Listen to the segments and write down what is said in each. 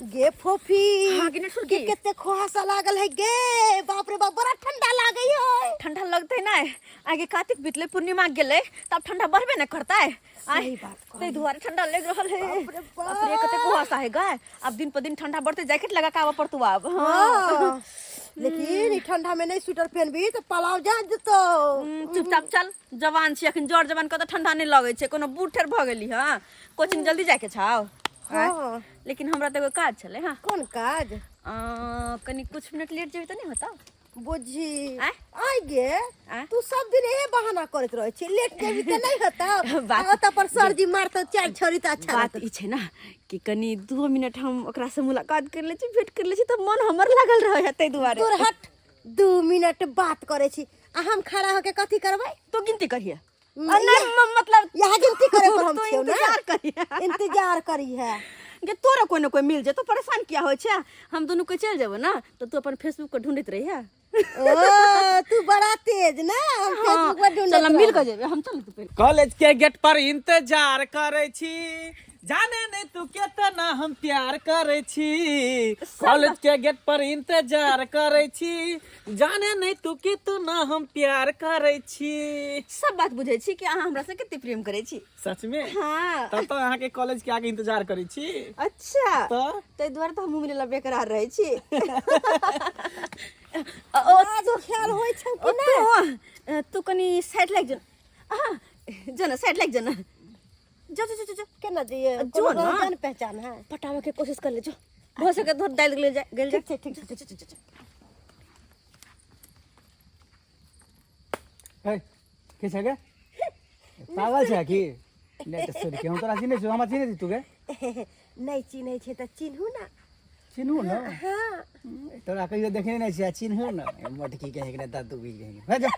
गे फोफी हाँ कि नहीं गे सुर्खी कितने खोहासा लागल है गे। बाप रे बाप बड़ा ठंडा लागे है। ठंडा लगते ना आगे कार्तिक बीतले पूर्णिमा गेले तब ठंडा बढ़बे न करता है। सही बात ते दुआरे ठंडा लग रहल है। बाप रे बाप। बाप रे कते कुहासा है गाय। अब दिन पर दिन ठंडा बढ़ते जैकेट लगा के आवा पड़तू अब। हाँ। लेकिन ई ठंडा में नहीं स्वेटर पहनबी तो पलाव जा जतो। चुपचाप चल जवान छी अखन जड़ जवान कत ठंडा नहीं लगे छे कोनो बूढ़ ठेर भ गेली हां कोचिंग जल्दी जाके छाओ। हाँ। लेकिन हमरा तो एगो काज छले हां कौन काज? कनी कुछ मिनट लेट जेबी तो नहीं होता बुझी आय? आई गे आय? तू सब दिन यही बहाना करत रहे छी लेट जेबी त नहीं होता। बात- बात पर सरजी मारत चार छोरी त अच्छा बात रहत। ई छे ना कि कनी 2 मिनट हम ओकरा से मुलाकात कर ले छी भेंट कर ले छी तो मन हमर लागल रहे है तै दुआरे। तोर हट 2 मिनट बात करे छी आ हम खड़ा होके कथी करबै? तो गिनती करिए मतलब यहाँ गिनती करे पर हम तो छियो ना। इंतजार करिए इंतजार करी है। कि तोरा कोई ना कोई मिल जाए तो परेशान क्या हो छे हम दोनों को चल जाबो ना तो तू अपन फेसबुक को ढूंढत रही है। ओ तू बड़ा तेज ना हम फेसबुक पर ढूंढत चल मिल रह। के जेबे हम चल तू पहले कॉलेज के गेट पर इंतजार करे छी जाने नहीं तू कितना हम प्यार करे छी। कॉलेज के गेट पर इंतजार करे छी जाने नहीं तू कितना हम प्यार करे छी। सब बात बुझे छी कि अहाँ हमरा से कते प्रेम करे छी। सच में हाँ तब तो अहाँ के कॉलेज के आगे इंतजार करे छी। अच्छा तो तै द्वारे तो हम मिले ला बेकरार रहे छी। आज ख्याल होय छौ कि ना? तू कनी साइड लाग जन हां जन साइड लाग जन जा जा जा जा केना दिए जो कोनो ना। जान पहचान है। पटावे के कोशिश कर ले जो हो सके तो डाल ले जा गेल जा ठीक ठीक ठीक। है के छ के पागल छ कि ले त सोरी के हम तोरा चिन्है छु हमरा चिन्है तू के नहीं चिन्है छै त चिन्हू ना। चिन्हू न हाँ तोरा कहियो देखने नहीं छ चिन्हू न मटकी कहे के दादू भी कहे जा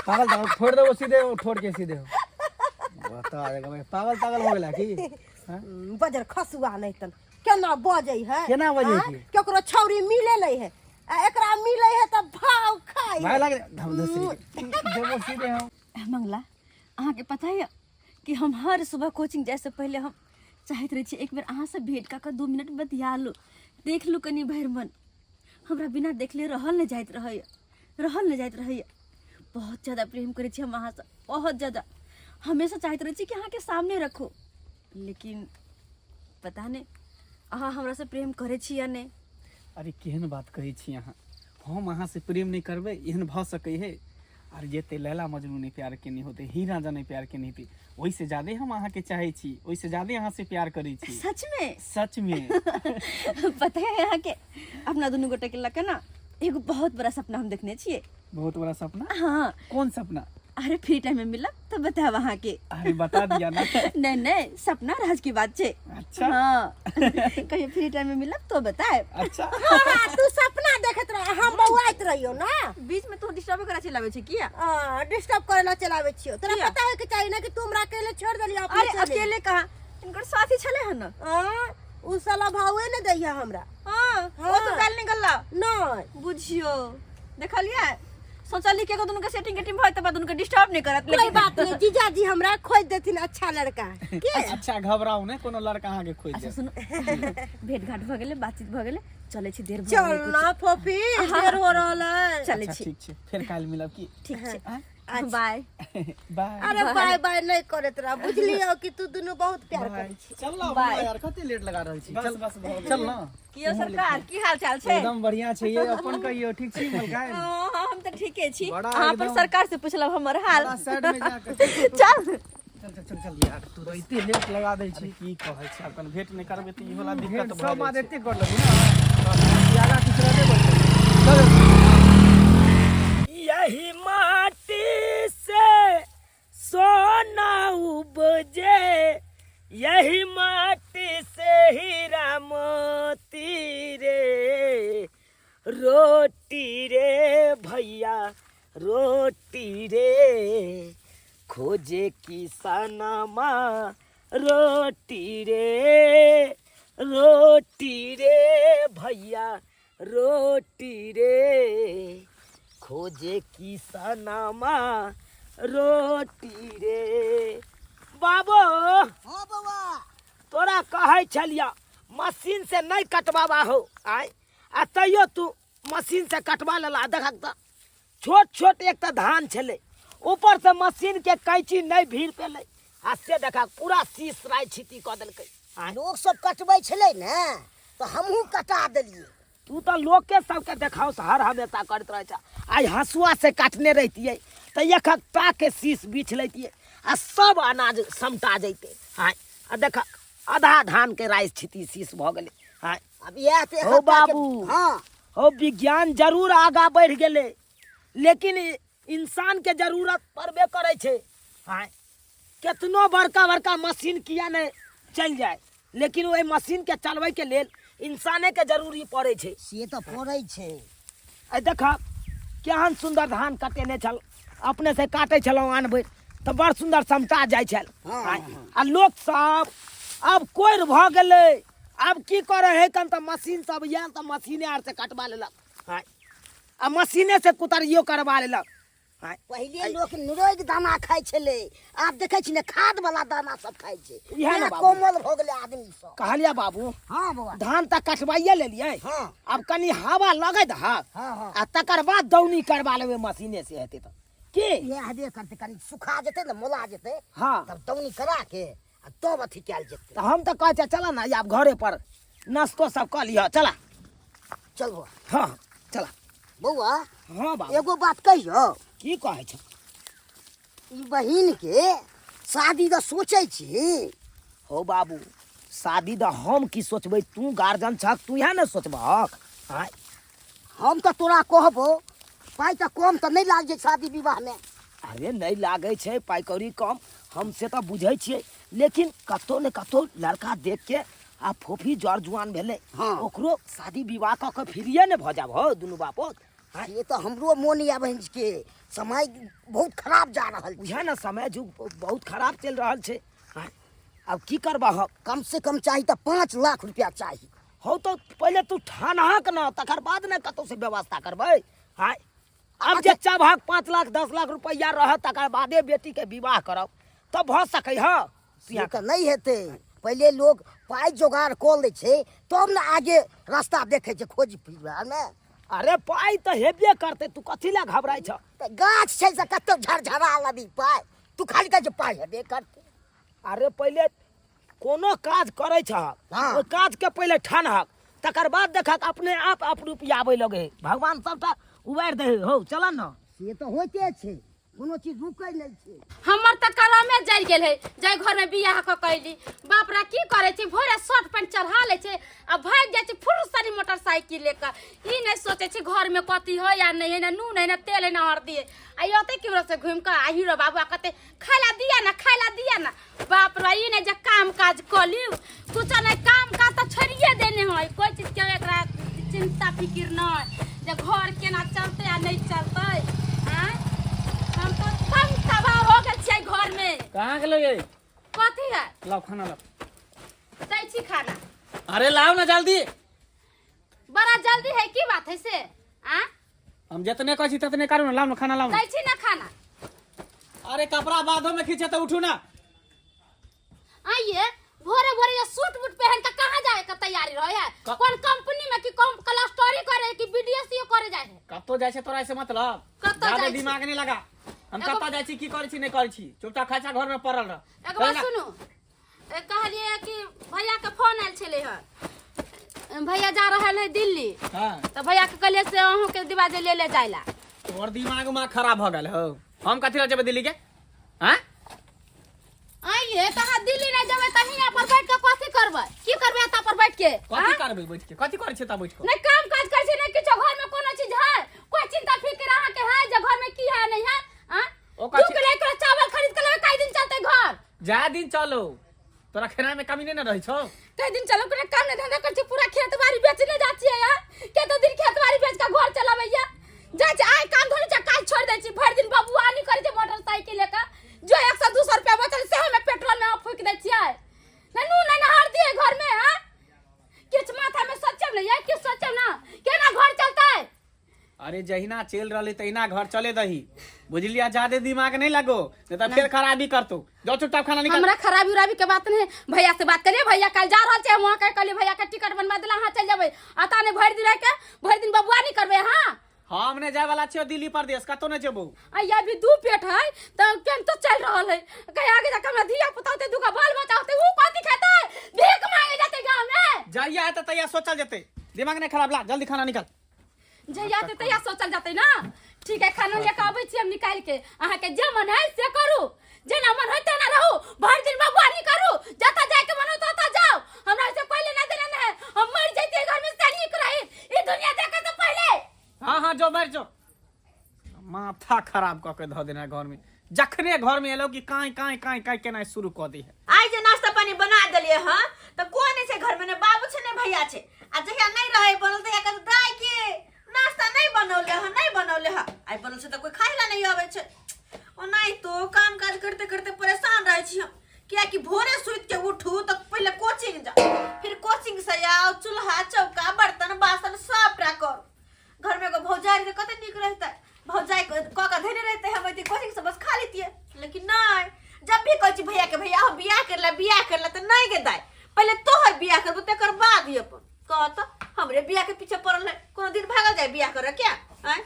पागल तो छोड़ दो सीधे छोड़ के सीधे हो बता देगा मैं पागल हो गेला कि बजर खसुआ नहीं तन केना बजै है। केना बजै हाँ? छी? केकरो छौरी मिले नहीं है आ एकरा मिले है त भाव खाई भाई लागे धम दूसरी देवो सीधे हो मंगला अहाँ के पता है कि हम हर सुबह कोचिंग जाए से पहले हम चाहत रही छी एक बेर अहाँ से भेंट का 2 मिनट बतिया लो देख लो कनी भर मन हमरा बिना देखले रहल न जाइत रहे बहुत ज्यादा प्रेम करे छी हम अहाँ से बहुत ज्यादा हमेशा चाहत रही छी कि अहाँ के सामने रखो लेकिन पता नहीं अहाँ हमरा से प्रेम करे छी या नहीं। अरे केहन बात कही छी अहाँ हम अहाँ से प्रेम नहीं करबे एहन भ सकै है। और जेते लैला मजनू ने प्यार केने होते हीरा जाने प्यार केने थी वही से ज्यादा हम अहाँ के चाहे छी वही से ज्यादा अहाँ से प्यार करे छी। सच में पता है यहाँ के अपना दोनों गोटे के लके ना एगो बहुत बड़ा सपना हम देखने छिए। बहुत बड़ा सपना? हाँ कौन सपना? अरे फ्री टाइम में मिला तो बता वहाँ के। अरे बता दिया ना। नहीं सपना राज की बात छे। अच्छा हाँ कहीं फ्री टाइम में मिला तो बताए। अच्छा हाँ तू सपना देखत रह हम बौआइत रहियो ना बीच में तो डिस्टर्ब करा चलावे छे किया डिस्टर्ब करे ला चलावे छियो तोरा किया? पता है कि चाहिए ना कि तू हमरा अकेले छोड़ देलियो अपने अरे चले। अकेले कहा इनकर साथी छले हन ना। उ साला भावे न दैया हमरा। हाँ वो तो काल निकलला नहीं बुझियो देखलिए सोचली के दोनों के सेटिंग के टीम होय त दोनों के डिस्टर्ब नहीं करत कोई बात नहीं जीजाजी हमरा खोज देथिन अच्छा लड़का के। अच्छा घबराओ ने कोनो लड़का अहाँ के खोज अच्छा दे। सुनो भेंट घाट भ गेले बातचीत भ गेले चले छी देर भ चल गेले ना फोफी देर हो रहल है। चले अच्छा छी ठीक छे फिर काल मिलब की। ठीक छे अच्छा। बाय। बाय अरे बाय बाय नहीं करत रह बुझलियो कि तू दोनों बहुत प्यार करै छी। चल ना बाय। यार कते लेट लगा रहल छी चल बस चल ना कियो सरकार की हाल चाल छे? एकदम बढ़िया छै ये अपन कहियो ठीक छी मलकाई हाँ हम तो ठीके छी बड़ा अहाँ पर एकदम- सरकार से पूछलब हमर हाल साइड में जाकर चल चल यार तू तो इतने लेट लगा दे छी की कहै छै अपन भेंट नहीं करबे त ई होला दिक्कत भेंट भ सब बात जाय छै। एते कर लगी ना आगा किछ रहते बोल यही माटी से सोना उपजे यही माटी से हीरा मोती रे रोटी रे भैया रोटी रे खोजे किसानमा रोटी रे भैया रोटी रे खोजे किसानमा रोटी रे। बाबू हां बाबा तोरा कहै छलिया मशीन से नहीं कटवावा हो आय आ तैयो तू मशीन से कटवा लेला। देखा त छोट छोट एक तो धान छले, ऊपर से मशीन के कैंची नहीं भीड़ पेले आ से देखा पूरा शीश राय छिती क देलकै। लोग सब कटबै छलै ने तो हमहू कटा देलिए। तू तो लोग के सबके देखाओ से हर हमेशा करत रहे छ। आज हसुआ से काटने रहतिए तो एक एकटा के शीश बीछ लेतिए आ सब अनाज समटा जैते। हाँ आ देखा आधा धान के राइस छिती शीश भ गेले। हाँ अब यह ते हो बाबू, हाँ हो विज्ञान जरूर आगा बढ़ गेले लेकिन इंसान के जरूरत पड़बे करे छे। हाँ कितनो बड़का बड़का मशीन किया ने चल जाए लेकिन वही मशीन के चलवे के लेल इंसाने के जरूरी पड़े छे। से तो पड़ै छै। आई देखा केहन सुंदर धान कटेने छल, अपने से काटे छलौ आनबै तो बड़ सुंदर समटा जाय छल। आ लोग सब अब कोइर भ गेले, अब की करे है कन तो मशीन सब या तो मशीने आर से कटवा लेलक। हाँ आ मशीने से कुतरियो करवा लेलक। हाँ पहले लोग निरोग दाना खाइ छलै, आब देखै छी ने खाद वाला दाना सब खाइ छै। इएह ने बाबू। कोमल भ गेलै आदमी सब। कहलिया बाबू हाँ बाबा। धान तक कटवाइए लेलिए। हाँ अब कनी हवा लगे दह हाँ हाँ आ तकर बाद दौनी करवा लेबै मशीने से हेतै तो की। ये हदे करते कनी सुखा जेतै ने मोला जेतै हाँ तब दौनी करा के आ तब अथी कैल जेतै। तो हम तो कहते चला ना अब घरे पर नाश्तो सब कर लिया चला। चल बौआ। हाँ चला। बौआ हाँ बाबू एगो बात कहियो, की कहै छ। ई बहिन के शादी तो सोचै छी। हो बाबू शादी तो हम की सोचबै, तू गार्जियन छक, तू यहाँ न सोचबहक। हाँ हम तो तोरा कहबो पाई तो कम तो नहीं लाग जाए शादी विवाह में। अरे नहीं लागे छै पाई कौड़ी कम, हम से तो बुझै छियै लेकिन कतो ने कतो लड़का देख के आ फोफी जर जुआन भेले हाँ। ओकरो शादी विवाह क के फिरिए ने भ जाब हो दुनू बापो। हाँ ये तो हमरो मोन या बहन के समय बहुत खराब जा रहल छै। उहे न समय जुग बहुत खराब चल रहल छै। हाँ अब की करबह। कम से कम चाहिए तो 5 लाख रुपया चाहिए। हो तो पहले तू ठानहक न तकर बाद न कतौ से व्यवस्था करबै। हाँ अब जे चाहक 5 लाख 10 लाख रुपया रह तकर बादे बेटी के विवाह करब तब भ सकै ह। ये तो नहीं हेते, पहले लोग पाई जोगाड़ कर ले छे तब ना आगे रास्ता देखे छे खोज फिर में। अरे पाई तो हेबे करते, तू कथी ला घबराई छ। तो गाछ छै से कतो झरझरा लबी पाई, तू खाली कह जे पाई हेबे करते। अरे पहले कोनो काज करे छ हाँ। ओइ काज के पहले ठानहक तकर बाद देखक अपने आप रुपया आबै लगे। भगवान सबटा उबार दे हो चल न। ये तो होते छे, कोनो चीज रुकै नहीं छे। हमर त कलमे जरि गेल है, जाय घर में बियाह क कैली। बाप रे की करे छी, भोरे शर्ट पैंट चढ़ा ले छे आ भाग जाय छी फुरसरी मोटरसाइकिल लेकर। ई नहीं सोचे छी घर में कथी हो या नहीं है, ना नून है ना तेल है ना हल्दी है। आयोते की वजह से घूम के आही रो बाबू कहते खाला दिया ना। बाप रे ई नहीं जे काम काज क लियो, कुछ नहीं काम काज त छोड़िए देने है। कोई चीज के एकरा चिंता फिकिर नहीं जे घर केना चलते या नहीं चलते। हैं हम तो कम तबाह हो गए छियै घर में। कहाँ गेलो ये? कथी है लाओ खाना लाओ। दै छी खाना। अरे लाओ ना जल्दी। बड़ा जल्दी है की बात है से? आ हम जितने कह छी ततने करू ना, लाओ ना खाना लाओ ना। दै छी ना खाना। अरे कपड़ा बांधो में खींचे तो उठू ना। आइए भोरे भोरे ये सूट बूट पहन के कहाँ जाए का तैयारी रहे है? कौन कंपनी में की कम क्लस्टोरी करे की बीडीएससी करे जाए है? कतो जाय छै तोरा से मतलब? कतौ ज्यादा जाइ छी? दिमाग नहीं लगा। हम एगो- कतो जाय छी की करै छी नहीं करै छी, चुपचाप खाचा घर में पड़ल रह। एक बात सुनू, कहलिए कि भैया के फोन आयल छले है, भैया जा रहल है दिल्ली। हां तो भैया के कहलिए से अहूं के दिवाजे ले जाइला। तोर दिमाग में खराब भ गेल हो। हम कथी ला जेबै दिल्ली के? हां आइए कहा दिल्ली नहीं जबे त हियां पर बैठ के कथी करबै? की करबै एता पर बैठ के? कथी करबै बैठ के? कथी करै छै ता बैठ के? नहीं काम काज कर छी, नहीं किछो घर में कोनो चीज है? कोई चिंता फिक्र अहाँ के है जे घर में की है नहीं है? हां ओ 2 किलो चावल खरीद के लेबै, कई दिन चलते घर? जा दिन चलो, तोरा खेनाइ में कमी नहीं न रहै छौ। कई दिन चलो कोनो काम नहीं धंधा कर छी, पूरा खेत बाड़ी बेचने जाती है यार। केतो दिन खेत बाड़ी बेच के घर चलाबैया। जा जा आइ काम धोनी जा काज छोड़ दै छी, भर दिन बबुआनी करै छै मोटरसाइकिल लेकर। जो 100-200 रुपया बचल से हमें पेट्रोल में फूक दै छियै। ना नून ना हल्दी है घर में। हां किछ माथा में सोचब नहीं है, किछ सोचब ना केना घर चलतै? अरे जहिना चल रही तहिना घर चले दही, बुझलिया, ज्यादा दिमाग नहीं लगो नहीं तो फिर खराबी कर तू। जो चुपचाप खाना निकाल। हमरा खराबी उराबी के बात नहीं, भैया से बात करिए। भैया कल जा रहल छे वहां के, कहली भैया के टिकट बनवा देला, हां चल जाबे। आता ने भर दिन रह के भर दिन बबुआ नहीं करबे। हां हमने जाए वाला छे दिल्ली प्रदेश, कतो नहीं जेबो। अया भी दू पेट है त केन तो चल रहल है, कहीं आगे जाके हमरा धिया पुताते दुका बाल बचाते वो कथि खेते, भीख मांगे जाते गांव में। जाइया है तो तैयार सोचल जते, दिमाग नहीं खराब ला, जल्दी खाना निकाल। जइया ते तैयार सोचल जाते ना। ठीक है, खाना लेके आबै छी हम निकाल के। अहाँ के जे मन है से करू, जे ना मन है तेना रहू। भर दिन बबुआ नहीं करू, जता जाए के मन हो तता जाओ। हमरा से पहले ना देना है, हम मर जइते घर में से निक रही ई दुनिया देखे से पहले। हाँ जो मर जो, माथा खराब क के ध देना घर में। जखने घर में एलो कि काई काई काई काई केना शुरू क दी है। आई जे नाश्ता पानी बना देलिए हां त कोन छै घर में, ने बाबू छै ने भैया छै। आ जहिया नहीं रहे बनल त एकर दाई के नाश्ता नहीं बनौले ह, नहीं बनौले ह। आई बनल छै त कोई खाइला नहीं आवे छै। ओ नहीं तो काम काज करते करते परेशान रहे छी हम, किया कि भोरे सुत के उठू त पहले कोचिंग जा, फिर कोचिंग से आओ, चूल्हा चौका बर्तन बासन सब टा कर। घर में एगो भौजाई के कते निक रहता, भौजाई क का धैर्य रहते हम एती कोचिंग से बस खा लेती। लेकिन नहीं, जब भी कहै छी भैया के भैया हम बियाह करला त नहीं के दाई, पहले तोहर बियाह करबो तकर बाद ही अपन कहत हमरे बियाह के पीछे पड़ल है। कोनो दिन भागल जाए बियाह करे क्या हैं?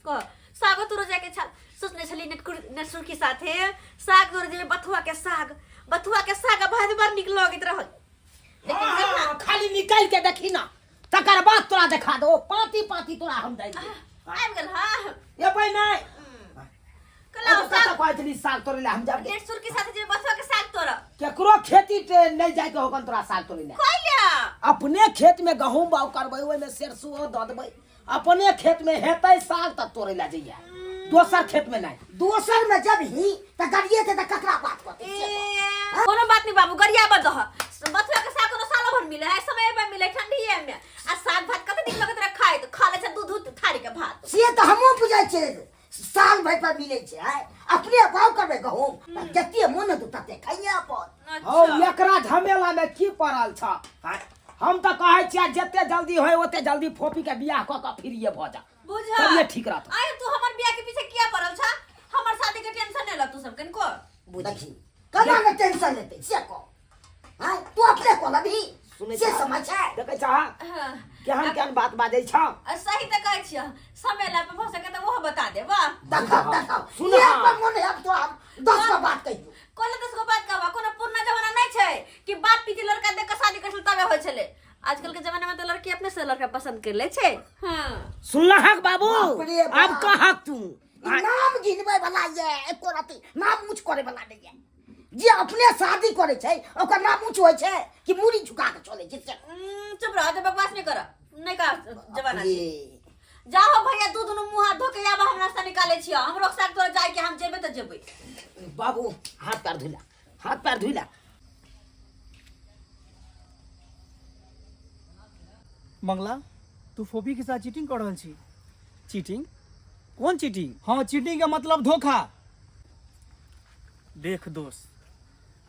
कह साग तोड़ जाए के छल, सोचने छली नेटसुर के साथे साग तोड़ जे बथुआ के साग भात बार निक लगत रहल। लेकिन खाली निकाल के देखी ना, तकर बाद तोरा देखा दो। पाती पाती तोरा हम दे आबि गेल। हां ये भाई नहीं कला साग पातली साग तोरे ले हम जाब। नेटसुर के साथे जे बथुआ के साग तोड़ केकरो खेती ते नहीं जाय के होकन तोरा साग तोरे ले। खइया अपने खेत में गहूम बाउ करबै, ओइ में सरसों द देबै। अपने खेत में हेतै साग त तोरे ले जइया, दोसर खेत में नहीं। दोसर में जब ही त गरिए के त ककरा बात करते। कोनो बात नहीं बाबू, गरिया बद ह। बथुआ के साग कोनो सालो भर मिले है, समय में मिले, ठंडीए में। आ साग भात कते दिन लगत रह खाए त खा ले छ दूध थारी के भात। से त हमहु बुझाइ छै, साल भर पर मिले छै। अपने बाउ करबे गहूम, जते मन दु तते खाइए अपन। हौ एकरा झमेला में की पड़ल छ? हम त कहै छियै जते जल्दी होय ओते जल्दी फोपी के बियाह क के फिरिए भ जा, बुझा तब ये ठीक रहत। आय तू हमर बियाह के पीछे किया पड़ल छ? हमर शादी के टेंशन नै ल तू सब कन को। देखी कना के टेंशन लेते से को। हां तू अपने को लबी से समझ है। देखै छह केहन केहन बात बाजै छ। सही त कहै छियै, समय ला पे भ सके त वो बता दे वाह। देखा सुन ये हाँ। अपन मन है, अब तो हम 10 का बात कहियो। कोले 10 गो बात कहबा, कोनो पुरना जमाना नै छै कि बाप पीछे लड़का देख के शादी करल तबे होय छले। आजकल के जमाना में तो लड़की अपने से लड़का पसंद कर ले छे। हां सुनला हक बाबू, बाप रे बाप। अब कहक तू नाम गिनबै वाला ये एको राती नाम ऊंच करे वाला नहीं है। जे अपने शादी करे छै ओकर नाम ऊंच होय छै कि मुड़ी झुका के चले छै। चुप रह, जे बकवास नहीं कर, नहीं का जमाना छै। ये जाओ भैया दूध नु मुंह हाथ धो के आबा, हम नाश्ता निकाले छियै। हमरो साग तोड़ जाय के हम जेबे त जेबे। बाबू हाथ पैर धुला, हाथ पैर धुला। मंगला तू फोफी के साथ चीटिंग कर रहल छी। चीटिंग? कौन चीटिंग? हाँ, चीटिंग का मतलब धोखा। देख दोस्त,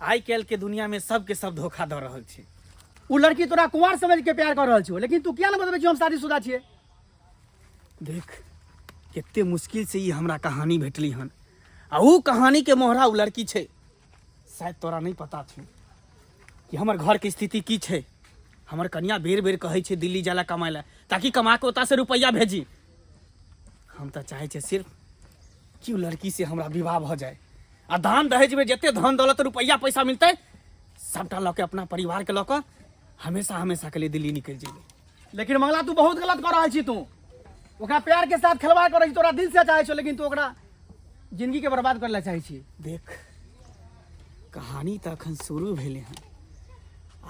आई काल्हि के दुनिया में सबके सब धोखा द रहल छै। उ लड़की तोरा कुंवार समझ के प्यार कर रहल छौ, लेकिन तू किया न बतबै छौ हम शादीशुदा छियै? देख कितने मुश्किल से ये हमरा कहानी भेटली हन, आ ऊ कहानी के मोहरा उ लड़की छै। शायद तोरा नहीं पता छै कि हमर घर के स्थिति की छै। हमर कन्या बेर बेर कहै छै दिल्ली जाला कमाए ला, ताकि कमा के ओता से रुपया भेजी। हम तो चाहे छै सिर्फ कि उ लड़की से हमरा विवाह भ जाए, आ दान दहेज में जते धन दौलत रुपया पैसा मिलते सबटा लऽ के अपना परिवार के लऽ के हमेशा हमेशा के लिए दिल्ली निकल जेबै। लेकिन मंगला तू बहुत गलत कर रहल छी। तू ओकरा प्यार के साथ खिलवाड़ कर रही, तोरा दिल से चाहे छो, लेकिन तू ओकरा जिंदगी के बर्बाद कर ला चाहे छी। देख कहानी तो अखन शुरू भेले हन,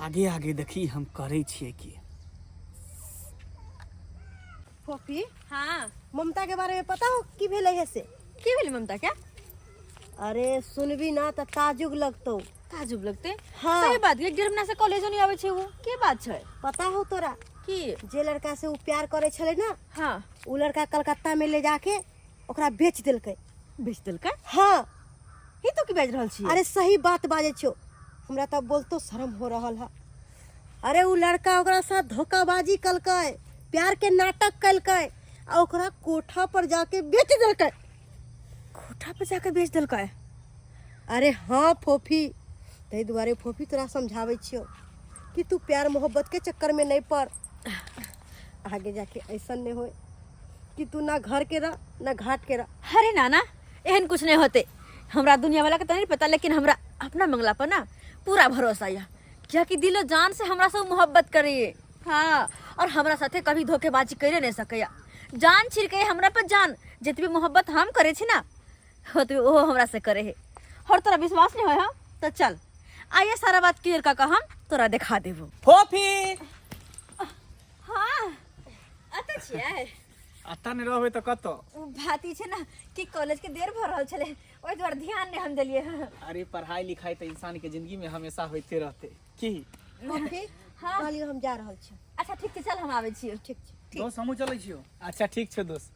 आगे आगे देखी हम करे छिए कि। फोफी हाँ ममता के बारे में पता हो की भेले है से? की भेल ममता क्या? अरे सुनबी ना त ताजुब लगतो। ताजुब लगते? हाँ। सही बात है, डेढ़ महीना से कॉलेज नहीं आवे छे। वो के बात छै? पता हो तोरा की? जे लड़का से उ प्यार करे छले ना, हाँ उ लड़का कलकत्ता में ले जाके ओकरा बेच देलकै। बेच देलकै? हाँ ही तो की बाज रहल छी? अरे सही बात बाजे छो, हमरा तब बोलतो शर्म हो रहल है। अरे उ लड़का ओकरा साथ धोखाबाजी कलकै, प्यार के नाटक कलकै, आ ओकरा कोठा पर जाके बेच देलकै। कोठा पर जाकर बेच दिलकै। अरे हाँ फोफी, ताहि दुआरे फोफी तोरा समझाबै छियो कि तू प्यार मोहब्बत के चक्कर में नहीं पड़। आगे जाके ऐसा नहीं हो कि तू ना घर के रह ना घाट के रह। अरे नाना, एहन कुछ नहीं होते। हमरा दुनिया वाला के तो नहीं पता, लेकिन हमरा अपना मंगला पर ना पूरा भरोसा है। क्या कि दिलो जान से हमरा से मोहब्बत करिए। हाँ, और हमरा साथे कभी धोखेबाजी करे नहीं सकेया। जान छिड़के हमरा पर जान, जितनी मोहब्बत हम करे छी ना होतबे वो हमरा से करे है। और तोरा विश्वास नहीं होय तो चल आइए सारा बात क्लियर का हम तोरा दिखा देबो। फोफी हाँ अत छियै। अता नहीं रहबे तो कतो। भाती छे ना कि कॉलेज के देर भ रहल छले, ओइ द्वारे ध्यान नहीं हम देलिए। अरे पढ़ाई लिखाई तो इंसान के जिंदगी में हमेशा होते रहते की। फोफी हाँ। कहलिए हम जा रहल छी। अच्छा ठीक छै, चल हम आबै छियै। ठीक छै। दोस्त हमहूँ चलै छियो। अच्छा ठीक छे दोस्त।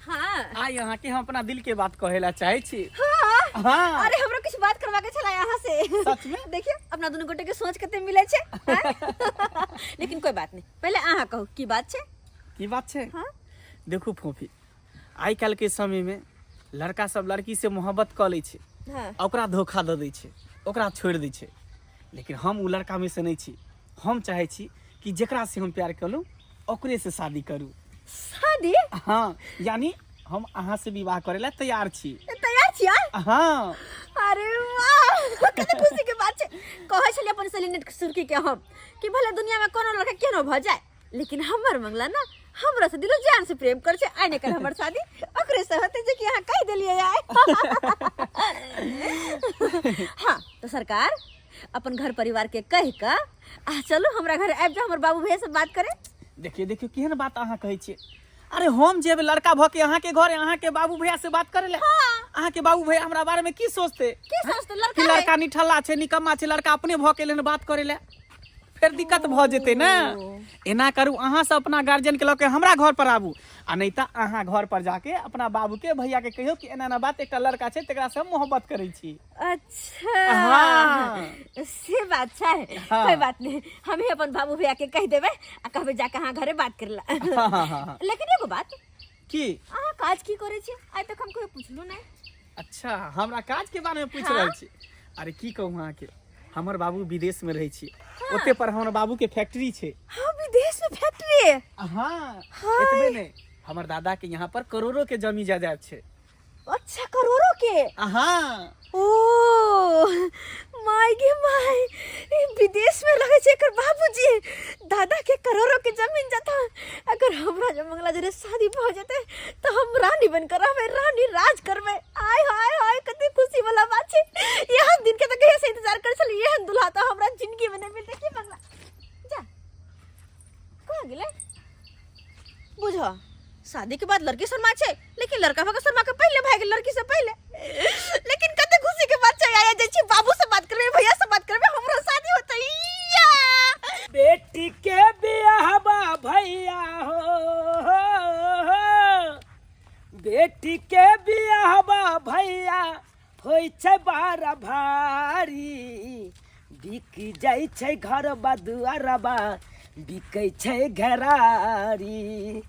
हाँ आ यहाँ के हम अपना दिल के बात कहेला चाहे छी। हाँ हाँ अरे हमरा कुछ बात करवा के छला यहाँ से। सच में? देखिए अपना दोनों गोटे के सोच कते मिले छे। हाँ? लेकिन कोई बात नहीं, पहले अहाँ कहू की बात छे। की बात छे? हाँ? देखो फोफी, आई काल के समय में लड़का सब लड़की से मोहब्बत कर ले छे, हाँ ओकरा धोखा दे दै छे, ओकरा छोड़ दै छे। लेकिन हम उ लड़का में से नहीं छी। हम चाहे छी कि जेकरा से हम प्यार करूं ओकरे से शादी करूं। शादी हाँ, यानी हम अहाँ से विवाह करेला तैयार छी। तैयार छियै। हाँ अरे वाह कते खुशी के बात छे। कहै छलिए अपन सेलिनेट सुर्खी के हम कि भले दुनिया में कोनो लड़का केनो भ जाए, लेकिन हमर मंगला ना हमरा से दिलो जान से प्रेम कर छे। आइ ने कर हमर शादी ओकरे से होते जे कि अहाँ कह देलिए आइ। हाँ तो सरकार अपन घर परिवार के कह का आ चलो हमरा घर आबि जाओ, हमर बाबू भैया से बात करे। देखिए देखिए केहन बात अहाँ कहै छियै। अरे हम जेब लड़का भ के अहाँ के घर अहाँ के बाबू भैया से बात करे ले। अहाँ के बाबू भैया हमरा बारे में की सोचते? की सोचते? कि लड़का है। लड़का निठल्ला छे, निकम्मा छे, लड़का अपने भ के लेन बात करे ले, फिर दिक्कत भ जेते ना। एना करू, अहाँ से अपना गार्जियन के लके हमरा घर पर आबू, आ नहीं त अहाँ घर पर जाके अपना बाबू के भैया के कहियो कि एना ना बात, एकटा लड़का छे तेकरा से हम मोहब्बत करै छी। अच्छा हाँ। से बात है। हाँ। कोई बात नहीं, हम ही अपन बाबू भैया के कह देवे आ कहबे जाके अहाँ घरे बात करला। हाँ। लेकिन एगो बात, की? अहाँ काज की करे छी? आइ तक हम कोई पूछलू नहीं। अच्छा, हमरा काज के बारे में पूछ हाँ। रहल छी। अरे की कहूँ अहाँ के, हमर बाबू विदेश में रहे छी। ओते पर हमर बाबू के फैक्ट्री छे। हाँ विदेश में फैक्ट्री है। हाँ, हाय। एतबे ने, हमर दादा के यहाँ पर करोड़ों के जमीन जायदाद छे। अच्छा करोड़ों के। हाँ ओ माय गे माय, विदेश में रहे छे एकर बाबूजी, दादा के करोड़ों के जमीन जाता। अगर हमरा जो मंगला जरे शादी भ जेते तो हम रानी बनकर रहबे, रानी राज करबे। आय हाय हाय कते खुशी वाला बात छे। यह दिन के तो कहिया से इंतजार कर छली, यह दुल्हा तो हमरा जिंदगी में नहीं मिलते। की मंगला जा कहां गेले बुझो। शादी के बाद लड़की शर्मा छे, लेकिन लड़का भगा शर्मा के पहले भाग गेल लड़की से पहले। लेकिन कते खुशी के बात छे। आया जाइ छी बाबू से बात करबे, भैया से बात करबे, हमरो शादी होतै। बेटी के बियाह बा भैया हो, बेटी के बियाह बा भैया होय छै बारा भारी। बिक जाइ छै घर बा दुआरबा, बिकै छै घरारी।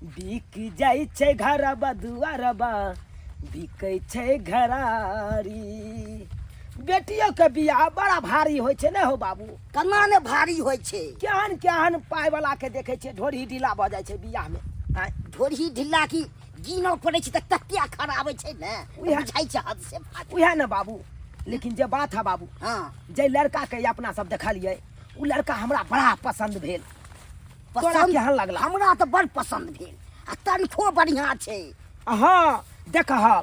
बिक जाइ छै घर बा दुआरबा, बिकै छै घरारी। बेटियों के बियाह बड़ा भारी होय छै ने हो बाबू। कना ने भारी होय छे। केहन केहन पाय वाला के देखे छे ढोरी ढीला भ जाय छे बियाह में। आय, ढोरी ढिल्ला की गिनो पड़े छे त तकिया खराब छे ने, उहे। बुझाई छे हद से फाट। उहे न बाबू। लेकिन जे बात है बाबू, हाँ जे लड़का के अपना सब देखलिए, उ लड़का हमरा बड़ा पसंद भेल। तोरा पसंद केहन लगला? हमरा तो बड़ पसंद भेल, आ तनिको बढ़िया छे। हाँ देखह,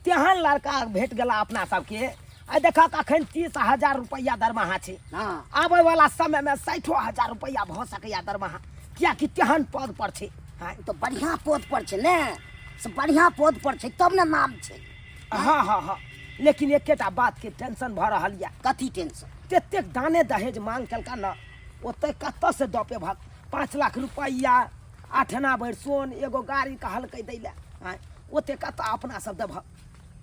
तेहन लड़का भेट गेला अपना सबके। आ देखा अखन 30,000 रुपया दरमाहा छे। हाँ आबे वाला समय में 60,000 रुपया भ सकैया दरमाहा, किया कि तेहन पद पर छे। हाँ तो बढ़िया पद पर छे ने, सब बढ़िया पद पर छे तब ना नाम छे। हाँ हाँ हाँ। लेकिन एकेटा बात के टेंशन भ रहल या। कथी टेंशन? तेतेक दाने दहेज मांग केलका न, ओते कत से दपे भाग। 5 लाख रुपया, 8 आना भर सोन, एगो गाड़ी कहलकै दै ले। हाँ, ओते कत अपना सब देभ।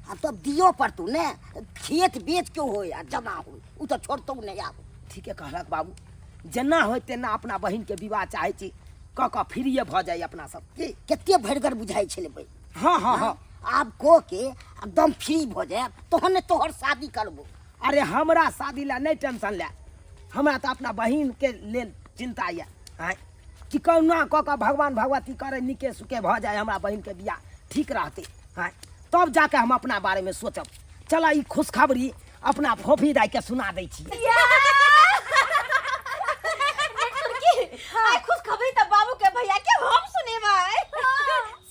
हाँ तब दियो पड़तू ने, खेत बेच के हो या जमा हो, उ तो छोड़तौ नहीं आब। ठीके कहलक बाबू। जेना होय तेना अपना बहिन के विवाह चाहे छी। क क फ्रीए भ जाई अपना सब। कते भरगर बुझाई छले भाई। हाँ हाँ हाँ। आब को के एकदम फ्री भ जाए तहन तोहर शादी करबो। अरे हमरा शादी ला नहीं टेंशन ले, हमरा तो अपना बहिन के लेल चिंता है। आय कि कौना क क भगवान भगवती करे निके सुके भ जाए हमरा बहिन के बियाह ठीक रहते। आय तब जाके हम अपना बारे में सोचब। चला ई खुशखबरी अपना फोफी दाई के सुना दै छी। आई खुशखबरी त बाबू के भैया के हम सुनेबै।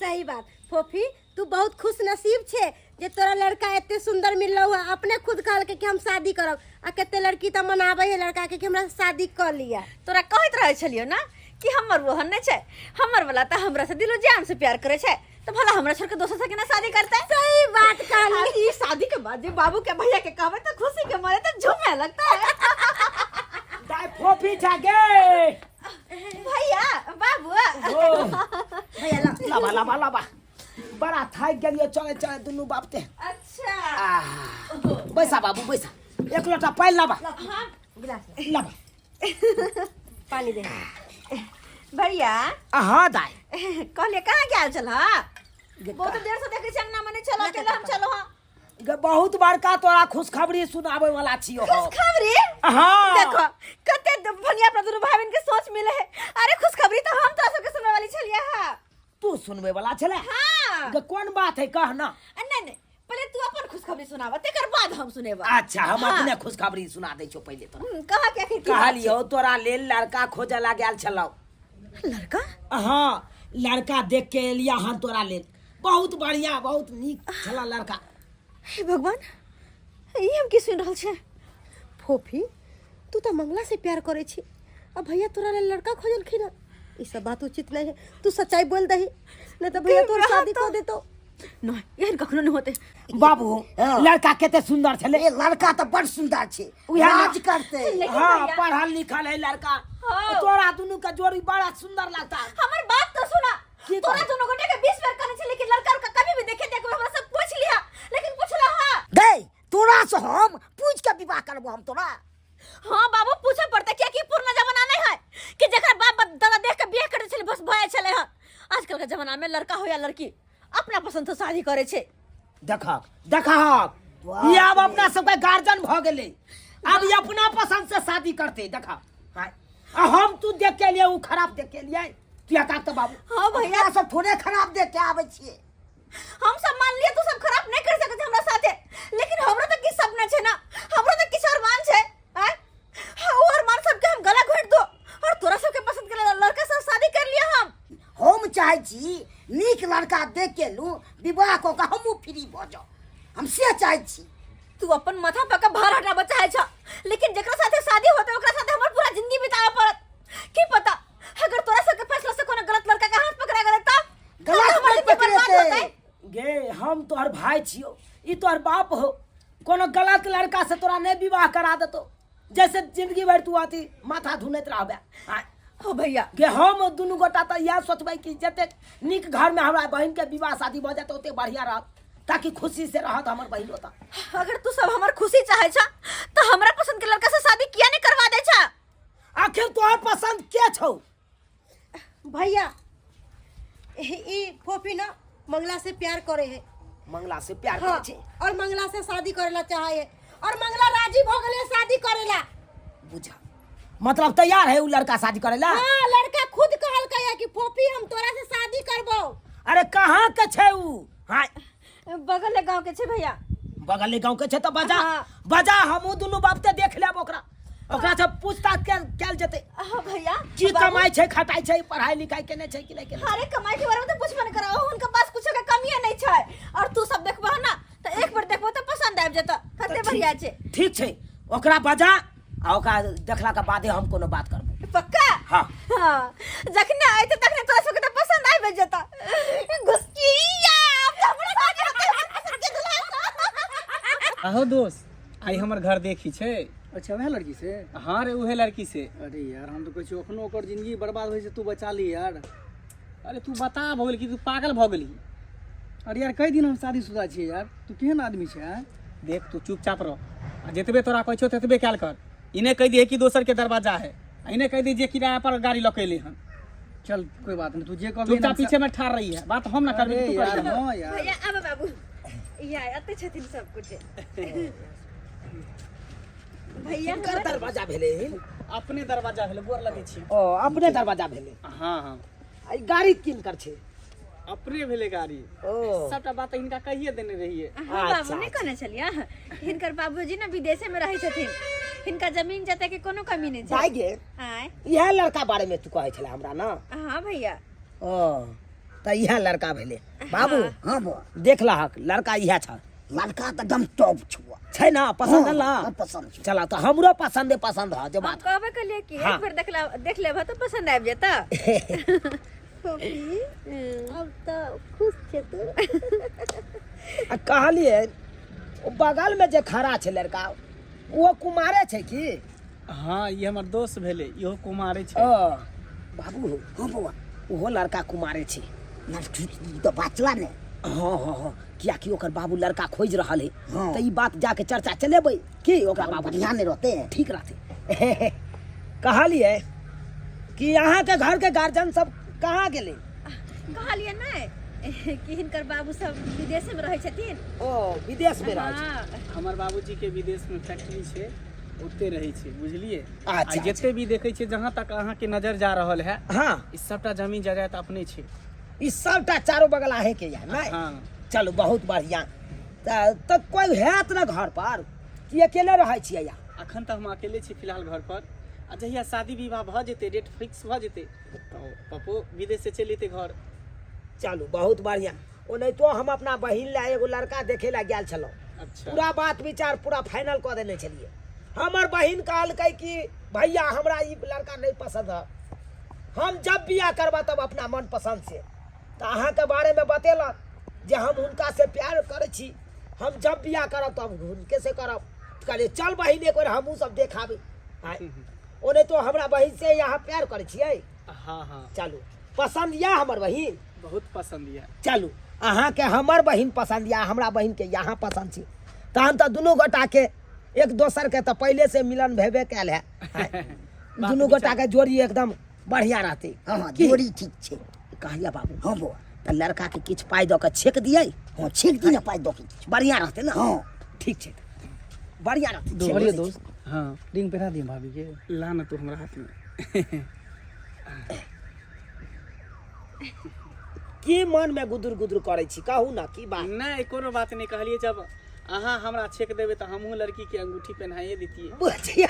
सही बात फोफी, तू बहुत खुश नसीब छे जे तोरा लड़का एते सुंदर मिललो है। अपने खुद कहल के कि हम शादी करब आ कते लड़की त मनाबै है लड़का के कि हमरा शादी कर लिया। तोरा कहत रहे छलियो ना कि हमर ओहन नहीं छे, हमर वाला त हमरा से दिलो जान से प्यार करे छे, तो भला हमरा छोड़ के दोसर से केना शादी करते। सही बात कहली। ई शादी के बाद जे बाबू के भैया के कहबै त खुशी के मारे त झूमे लगता है। दाई फोफी जागे भैया बाबू भैया ला लाबा लाबा लाबा बड़ा थाक गेलियो। चले चले दुनू बाप ते। अच्छा बैसा बाबू बैसा, एक लोटा पानी लाबा हाँ गिलास ले, लाबा। पानी दे। भैया हाँ दाई कहले कहाँ गेल छल? बहुत देर से देखे अंगना मने चलो चलो हम चलो। हाँ बहुत बड़का तोरा खुशखबरी सुनावे वाला छियो। खुशखबरी हाँ देखो कते भनिया अपना दुनू भाई बहन के सोच मिले है। अरे खुशखबरी तो हम तो सबके सुनने वाली छलिए। हां तू सुनवे वाला छले? हां कौन बात है कह ना। नहीं नहीं पहले तू अपन खुशखबरी सुनावा तेकर बाद हम सुनेबा। अच्छा हम अपने खुशखबरी सुना दे छो पहले तो। कहा क्या की कहलियो तोरा लेल लड़का खोजे ला गेल छलौ। लड़का? हाँ लड़का देख के लिया हन तोरा लेल। बहुत बढ़िया बहुत नीक छला लड़का। हे भगवान ई हम की सुन रहल छे? फोफी तू तो मंगला से प्यार करे छी, अब भैया तोरा ले लड़का खोजलखिन ना। ई सब बात उचित नहीं है, तू सच्चाई बोल दही नहीं तो भैया तोर शादी कर देतो। नहीं यार कखनो नहीं होते। बाबू लड़का केते सुंदर छले। ए लड़का तो बड़ सुंदर छे, उहे ना। राज करते। लेकिन हाँ भैया- पढ़ल लिखल है लड़का। हाँ। तोरा दोनों का जोड़ी बड़ा सुंदर लगता है। हमर बात तो सुना। की तोरा बात? दोनों गोटे के 20 बार कहने छे लेकिन लड़का का कभी भी देखे देखो हमरा सब पूछ लिया लेकिन पूछला। हां गए तोरा से हम पूछ के विवाह करबो हम तोरा। हाँ बाबू पूछे पड़ता क्या कि पुराना जमाना नहीं है कि जकरा बाप दादा देख के बियाह करे छले बस भय छले। हां आजकल के जमाना में लड़का हो या लड़की अपना पसंद से शादी करे छे। देखा देखा ये अब अपना सबके गार्जियन भ गेले। अब ये अपना पसंद से शादी करते। देखा हाँ। हम तू देख के लिए उ खराब देख के लिए तू का तो बाबू। हाँ भैया अपना सब थोड़े खराब देख के आवे छिए। हम सब मान लिए तू सब खराब नहीं कर सकते हमरा साथे लेकिन हमरा तो की सपना छे ना, हमरा तो किस अरमान छे। हैं वो अरमान सबके हम गला घोट दो और तोरा सबके पसंद के लड़का से शादी कर लिया। हम चाहे छी नीक लड़का देख के लू विवाह को का हमू फ्री भ जाओ। हम से चाहे छी। तू अपन माथा पका भार हटाबा चाहे छ लेकिन जेकरा साथे शादी होते ओकरा साथे हमर पूरा जिंदगी बितावे पड़त। की पता अगर तोरा सबके फैसला से कोनो गलत लड़का के हाथ पकड़ा गले तब गलत मत पकड़ते। गे हम तोहर भाई छियो, ई तोहर बाप हो। कोनो गलत लड़का से तोरा नहीं विवाह करा देतो। जैसे जिंदगी भर तू आती माथा धुनत रहबे। हो भैया के हम दुनू गोटा तो यह सोचबै कि जते नीक घर में हमरा बहन के विवाह शादी भ जाते ओते बढ़िया रहत ताकि खुशी से रहत हमर बहन होता। अगर तू सब हमर खुशी चाहे छ तो हमरा पसंद के लड़का से शादी किया नहीं करवा दे छ? आखिर तोहर पसंद के छौ? भैया ई फोफी ना मंगला से प्यार करे है। मंगला से प्यार हाँ, करे छे और मंगला से शादी करेला चाहे है और मंगला राजी भ गेले शादी करेला। बुझा मतलब तैयार है उ लड़का शादी करेला? हाँ लड़का खुद कहल कया कि फोफी हम तोरा से शादी करबो। अरे कहाँ के छे उ? हां बगल गांव के छे भैया। बगल गांव के छे तो बजा हाँ। बजा हमू दुनू बाप ते देख लेब ओकरा। ओकरा से पूछताछ कैल जते हां भैया की कमाई छे खटाई छे पढ़ाई लिखाई केने छे कि नहीं केने। अरे कमाई के बारे में तो पूछबे नहीं करा उनका पास कुछ का कमी नहीं छे और तू सब देखबा ना तो एक बार देखबो तो पसंद आब जता कते बढ़िया छे। ठीक छे ओकरा बजा आ ओकरा देखला के बादे हम कोनो बात करबो। पक्का? हाँ। हाँ जखने आइते तखने तोरा सबके तो पसंद आबे जता। घुसकिया अब तो हमरा शादी होते के दुल्हा। आहो दोस्त आई हमर घर देखी छे। अच्छा वह लड़की से? हाँ रे उहे लड़की से। अरे यार हम तो कहै छी ओखनो ओकर जिंदगी बर्बाद होइ से तू बचा ली यार। अरे तू बता भगल कि तू पागल भ गेली। अरे यार कई दिन हम शादीशुदा छियै यार, तू केहन आदमी छै? हैं देख तू चुपचाप रह। जतबे तोरा कहै छौ ततबे कैल कर। इन्हें कह दिए कि दोसर के दरवाजा है, इन्हें कह दी जे किराया पर गाड़ी लकेले हन। चल कोई बात नहीं, तू जे कभी चुपचाप पीछे में ठाड़ रही है, बात हम ना कर अरे यार हाँ यार भैया अब बाबू या आते छथिन सब कुछ भैया कर दरवाजा भेले अपने दरवाजा भेले गोर लगे छी। ओ अपने दरवाजा भेले हाँ हाँ आई गाड़ी किन कर छे अपने भेले गाड़ी। ओ सबटा बात इनका कहिए देने रहिए। हाँ बाबू नहीं कहने छलिया हिनकर बाबूजी ना विदेशे में रहे छथिन, हिनका जमीन जते के कोनो कमी नहीं जाय छै। गे आय यह लड़का बारे में तू कहै छला हमरा ना। हाँ भैया ओ त यह लड़का भेले बाबू। हाँ बो देखला हक लड़का यह छ लड़का तो एकदम टॉप छुआ छै ना पसंद ला। पसंद छुआ। चला तो हमरो पसंद है जे हम बात कहबे कलिए कि एक बार देख लेबा तो पसंद आबि जेता। अब तो खुश छे तू। आ कहलिए ओ बगल में जे खड़ा छै लड़का वो कुमारे छै की। हाँ ये हमार दोस्त भेले, इहो कुमारे छै। ओ बाबू हाँ बो ओहो लड़का कुमारे छै। लड़की तो बचला ने। हाँ हाँ हाँ किया कि ओकर बाबू लड़का खोज रहल है हाँ। तो ई बात जाके चर्चा चलेबै की ओकरा बाबू बढ़िया नहीं रहते हैं। ठीक रहते। कहलिए कि यहाँ के घर के गार्जियन सब कहाँ गेले। कहलिए नै कि हिनकर बाबू सब विदेशे में रहे छथिन। ओ विदेश में रहे छै। हाँ हमार बाबूजी के विदेश में फैक्ट्री छै, ओते रहे छै बुझलिए। अच्छा, आ जते भी देखे छै जहाँ तक अहाँ के नजर जा रहल है हाँ ई सबटा जमीन जायदाद अपने छै। ई सबटा चारों बगल आहे के यहाँ नहीं। हाँ चलो बहुत बढ़िया। तो कोई हैत ना घर पर कि अकेले रहे छियै यहाँ। अखन तक हम अकेले छी फिलहाल घर पर। आ जहिया शादी विवाह भ जेते, डेट फिक्स भ जेते तो पप्पो विदेश से चल जेते घर। चलू बहुत बढ़िया। ओ नहीं तो हम अपना बहिन ला एगो लड़का देखे ला गेल छलौ, अच्छा पूरा बात विचार पूरा फाइनल कर देने छलिए। हमर बहिन कहलकै कि भैया हमरा ई लड़का नहीं पसंद है, हम जब बियाह करबा तब अपना मन पसंद से। तो अहाँ के बारे में बतेलक जे हम उनका से प्यार करे छी, हम जब बियाह करब तब उनके से करब। कहलिए चल बहिन एक बार हमहूँ सब देखाबे। ओ नहीं तो हमरा बहिन से यहाँ प्यार करे छियै। हाँ हाँ चलू पसंद या हमर बहिन। बहुत पसंद है। चलू अहाँ के हमर बहिन पसंद या हमरा बहिन के यहाँ पसंद छी तहन तो दुनू गोटा के एक दोसर के तो पहले से मिलन भेबे कैल है। दुनू गोटा के जोड़ी एकदम बढ़िया रहते। हाँ हाँ की? जोड़ी ठीक छे। कहलिया बाबू हाँ बो तो लड़का के किछ पाई दो के छेक दिए हाँ छेक दी ना पाई दो की। बढ़िया रहते ना। हाँ ठीक छै बढ़िया रहते। बोलिए दोस्त हाँ रिंग पहना दिए भाभी के। ला ना तू हमरा हाथ में। की मन में गुदुर गुदुर करे छी कहू ना की बात। नहीं कोनो बात नहीं कहलिए, जब अहाँ हमरा छेक देबे तो हमहू लड़की के अंगूठी पहनाइए देतिए। बुझिया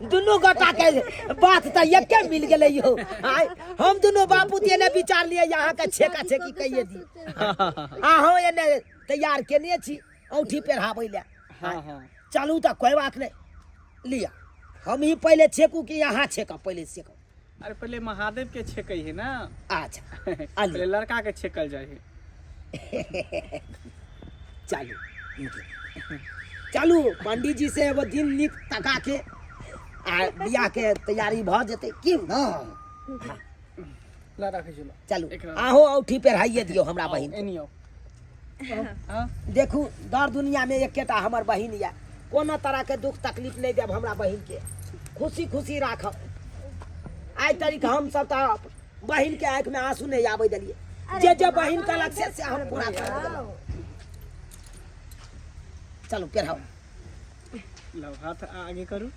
दुनू गोटा के बात तो एके मिल गेले यो। आय हम दुनू बापू तेने विचार लिए यहाँ के छेका छेकी कहिए दी। अहो एने तैयार केने छी औठी पहिराबै ले। हाँ हाँ चलू तो कोई बात नहीं लिया हम ही पहले छेकू कि यहाँ छेका पहले छेकू। अरे पहले महादेव के छेकै है ना। अच्छा पहले लड़का के छेकल जाए है। चलू चलू पंडित जी से एगो दिन निक तका के आ बियाह के तैयारी भ जेते की। हाँ ला रखे चलो चलू एक रात। आहो औठी पहिराइए दियो हमरा बहिन के। एनियो हाँ देखू दर दुनिया में एकेटा हमर बहिन या, कोनो तरह के दुख तकलीफ नहीं देब हमरा बहिन के, खुशी खुशी राखब। आइ तरीक हम सब तो बहिन के आंख में आंसू नहीं आवे दिलिए। जे बहिन का लक्ष्य से हम पूरा कर। चलो पहिराओ। लो हाथ आगे करू।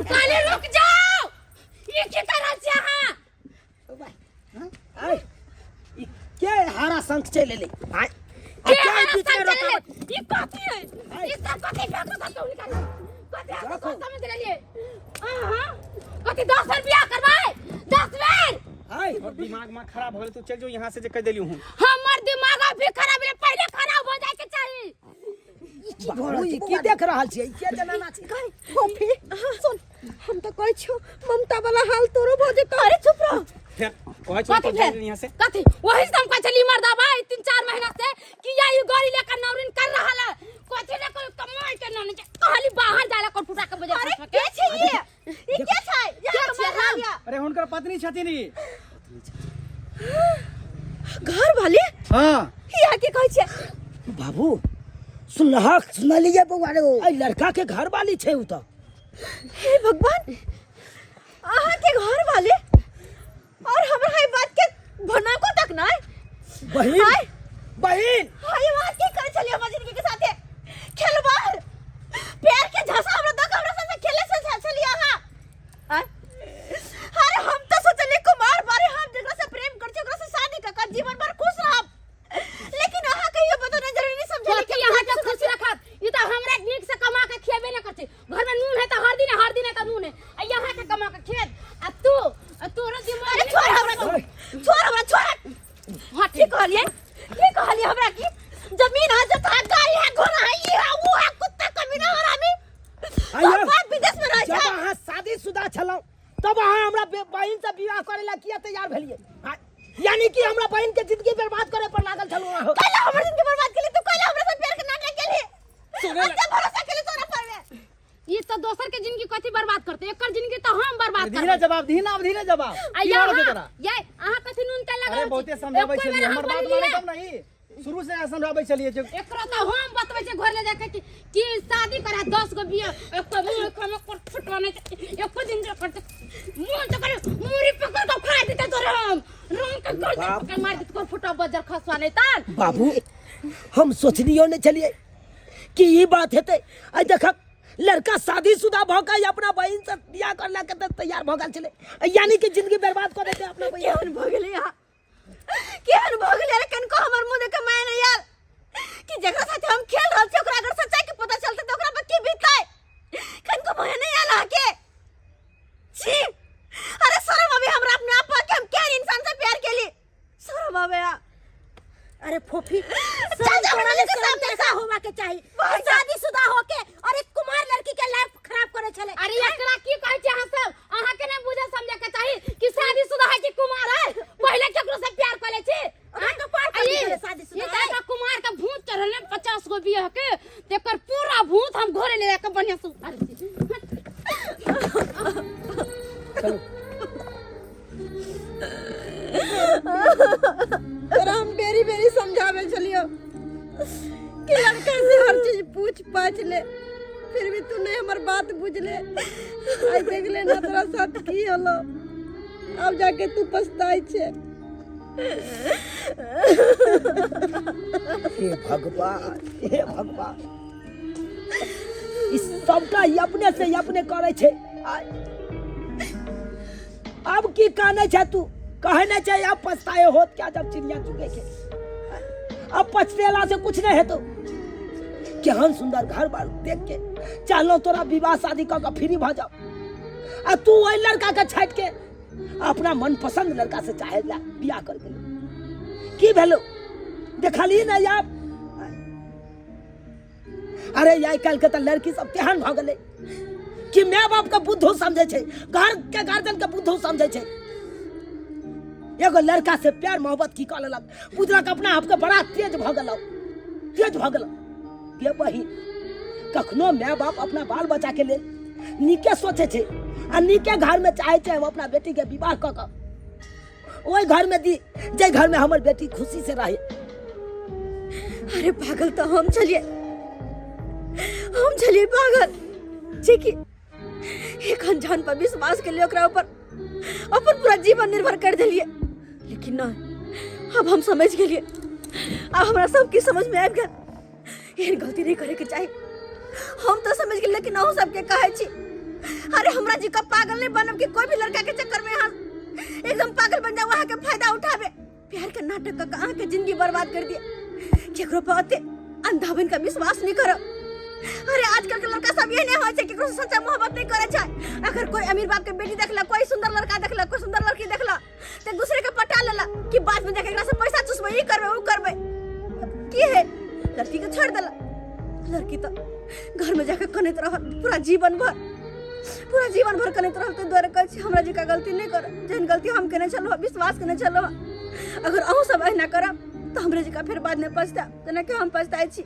काले रुक जाओ, ये की तरह से यहाँ आय ई के हारा संग चले ले। आय क्या बीच में रोका। ये कथी है, ये सब कथी फेंको सब तो निकाल कथी है देखो। समझ रहिए। हां कथी 10 रुपया करवाए 10 बेर। आय और दिमाग में खराब हो गए तो चल जो यहाँ से जे कह देली हूँ। हमर दिमाग अभी खराब है, पहले खराब हो जाए के चाहिए। बाबू ई की देख रहल छियै, के जनाना छै। फोफी सुन हम तो कहै छियो ममता वाला हाल तोरो भ जेतौ। अरे चुप रहो। फिर वही चल कथी चल भेल? यहाँ से। कथी वही से हम कह चली मर्दा भाई 3-4 महीना से कि या ये गाड़ी लेकर नौरिन कर रहा है। कथी ने कोई कमाई के न कहली बाहर जाला कोन फुटा के बजे। अरे के छै ये के छै ये तो मार लिया अरे हुनकर पत्नी छथिन ई। घर वाले हाँ या के कहै छै बाबू सुनलिए बउआ रे ए लड़का के घर वाली छे उ तो। हे भगवान, अहाँ के घर वाले और हमरा है बात के भनको तक ना बहिन हाय बहिन हाय बात के करे चलिए हमर जिंदगी के साथे खेलबार प्यार के झांसा हमरा तक हमरा साथे खेले से चलिए अहाँ। अरे हम तो सोचले कुमार बारे हम जकरा से प्रेम कर ओकरा से शादी कर जीवन भर खुश रहब, लेकिन अहाँ कहियो बताना जरूरी समझे कि यहाँ के खुश रखत ई तो हमरा नीक से कमा के खियाबे न करछी। घर में नून है तो हर दिन का नून है आ यहाँ के कमा के खेत आ तोरा दिमाग अरे छोड़ हमरा छोड़ हां ठीक कहलिए हमरा की जमीन है जता गाड़ी है घोड़ा है ये है वो है कुत्ता कमीना हरामी आइयो बाप विदेश में रह जब जा। अहाँ शादीशुदा छलौ तब अहाँ हमरा बहिन से विवाह करे ला किया तैयार भेलिए, यानी कि हमरा बहिन के जिंदगी बर्बाद करे पर लागल छलौ अहाँ। कल हमर जिंदगी बर्बाद केली तू कल हमरा से प्यार के नाटक केली अच्छा भरोसा केली तोरा पर में ये तो दोसर के जिंदगी कथी बर्बाद करते एकर जिंदगी तो हम बर्बाद धीरे करते। जवाब दी ना, धीरे जवाब आ की और के तोरा? ये अहाँ कथी नून तेल लगा अरे बहुते समझाबै छलिए, हमर बात माने तब नहीं शुरू से समझाबै छलिए जे एकरा तो हम बतबै छै घर ले जाके कि शादी करा 10 गो बिया एक मुंह कम कर फुटवाने एक दिन जो करते मुंह तो करे मुरी पकड़ के खा देते तोरे हम रंग के कर मार देते कर फुटा बजर खसवाने तान। बाबू हम सोचनियो ने चलिए कि ये बात हेते। आई देख लड़का शादीशुदा भ के अपना बहिन से बियाह करला के तैयार भ गेल छले, यानी कि जिंदगी बर्बाद कर देते अपना बहिन। केहन भगले केहन भगले रे कनको हमर मुंह देख मैं नहीं यार कि जकरा साथे हम खेल रहल छी ओकरा अगर सच्चाई के पता चलते तो ओकरा पर की बीतै कनको मैं नहीं आला के छी। अरे शर्म आवे हमरा अपने आप पर कि हम केहन इंसान से प्यार केली, शर्म आवे। अरे फोफी चल जा हमरा के सामने ऐसा होवा के चाहिए शादीशुदा होके और एक कुमार लड़की के लाइफ खराब करे चले। अरे एकरा की कहै छै अहाँ सब अहाँ के नहीं बुझे समझे के चाहिए कि शादीशुदा है कि कुमार है पहले केकरो से प्यार करे छी तो पार कर दिले शादीशुदा ये तो कुमार का भूत चढ़ले 50 गो बियाह के तेकर पूरा भूत हम घरे ले जाके बढ़िया से उतार तोरा हम बेरी समझावे छलियो कि लड़का से हर चीज पूछ पाछ ले, फिर भी तू नहीं हमर बात बुझले। आई देख ले ना तोरा साथ की होलो, अब जाके तू पछताई छे। हे भगवान इस सबटा अपने से अपने करे छे। अब की कहने छे तू कहने चाहिए अब पछताए होत क्या जब चिड़िया चुगे के, अब पछतेला से कुछ नहीं है तो केहन सुंदर घर बार देख के चलो तोरा विवाह शादी कर के फ्री भ जाओ आ तू वही लड़का के छाट के अपना मनपसंद लड़का से चाहे ला बियाह कर के की भेलो देखली ना यार। अरे यार कल के त लड़की सब केहन भ गेले कि माय बाप के बुद्धू समझे छे, घर के गार्जियन के बुद्धू समझे छे। एगो लड़का से प्यार मोहब्बत की कर लेलक, बुझलक अपना आप के बड़ा तेज भ गेल के बहिन कखनो माय बाप अपना बाल बच्चा के लेल नीके सोचे छे आ नीके घर में चाहे छे हम अपना बेटी के विवाह क के ओई घर में दी जे घर में हमर बेटी खुशी से रहे। अरे पागल तो हम चलिए पागल जी की एक अनजान पर विश्वास के लिए ओकरा ऊपर अपन पूरा जीवन निर्भर कर दिलिए, लेकिन ना अब हम समझ गेलिए, अब हमरा सबकी समझ में आबि गेल एहन गलती नहीं करे के चाहिए। हम तो समझ गेल लेकिन अहू सबके कहै छी अरे हमरा जी का पागल नहीं बनब कि कोई भी लड़का के चक्कर में हम एकदम पागल बन जाओ, वहाँ के फायदा उठावे प्यार के नाटक का अहाँ के जिंदगी बर्बाद कर दिए। केकरो पर अते अंधा बन का विश्वास नहीं करो। अरे आजकल के लड़का सब ये नहीं होय छै केकरो से सच्चा मोहब्बत नहीं करे छै। अगर कोई अमीर बाप के बेटी देखला, कोई सुंदर लड़का देखला, कोई सुंदर लड़की देखला तो दूसरे के पटा लेला कि बाद में जाके एकरा से पैसा चुसबै, ई करबै ऊ करबै। की है लड़की के छोड़ देला, लड़की तो घर में जाके कनैत रहत पूरा जीवन भर कनैत रहत। तो द्वारा कहै छी हमरा जी का गलती नहीं कर, जहन गलती हम केने छलो विश्वास केने छलो, अगर अहू सब एहना करब तो हमरे जी का फिर बाद में पछता तना के हम पछताई छी।